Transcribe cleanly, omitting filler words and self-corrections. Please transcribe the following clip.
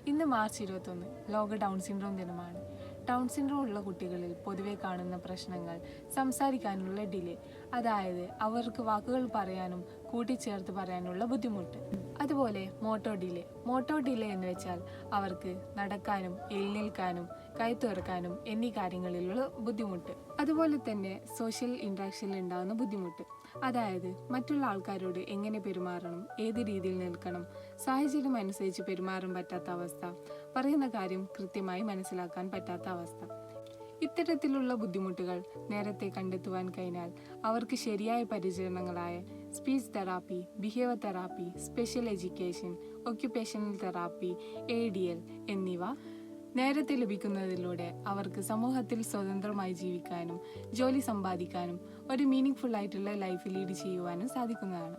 ഇന്ന് മാർച്ച് 21 ലോക down syndrome ദിനമാണ്. ഡൗൺ സിൻഡ്രോം ഉള്ള കുട്ടികളിൽ പൊതുവെ കാണുന്ന പ്രശ്നങ്ങൾ സംസാരിക്കാനുള്ള ഡിലേ, അതായത് അവർക്ക് വാക്കുകൾ പറയാനും കൂട്ടിച്ചേർത്ത് പറയാനുള്ള ബുദ്ധിമുട്ട്. അതുപോലെ മോട്ടോ ഡിലേ എന്ന് വെച്ചാൽ അവർക്ക് നടക്കാനും എഴുന്നേൽക്കാനും കൈ തുറക്കാനും എന്നീ കാര്യങ്ങളിലുള്ള ബുദ്ധിമുട്ട്. അതുപോലെ തന്നെ സോഷ്യൽ ഇൻട്രാക്ഷനിൽ ഉണ്ടാകുന്ന ബുദ്ധിമുട്ട്, അതായത് മറ്റുള്ള ആൾക്കാരോട് എങ്ങനെ പെരുമാറണം, ഏത് രീതിയിൽ നിൽക്കണം, സാഹചര്യം അനുസരിച്ച് പെരുമാറാൻ പറ്റാത്ത അവസ്ഥ, പറയുന്ന കാര്യം കൃത്യമായി മനസ്സിലാക്കാൻ പറ്റാത്ത അവസ്ഥ. ഇത്തരത്തിലുള്ള ബുദ്ധിമുട്ടുകൾ നേരത്തെ കണ്ടെത്തുവാൻ കഴിഞ്ഞാൽ അവർക്ക് ശരിയായ പരിചരണങ്ങളായ speech therapy, behaviour therapy, special education, occupational therapy, ADL എന്നിവ നേരത്തെ ലഭിക്കുന്നതിലൂടെ അവർക്ക് സമൂഹത്തിൽ സ്വതന്ത്രമായി ജീവിക്കാനും ജോലി സമ്പാദിക്കാനും ഒരു മീനിങ് ഫുൾ ആയിട്ടുള്ള ലൈഫ് ലീഡ് ചെയ്യുവാനും സാധിക്കുന്നതാണ്.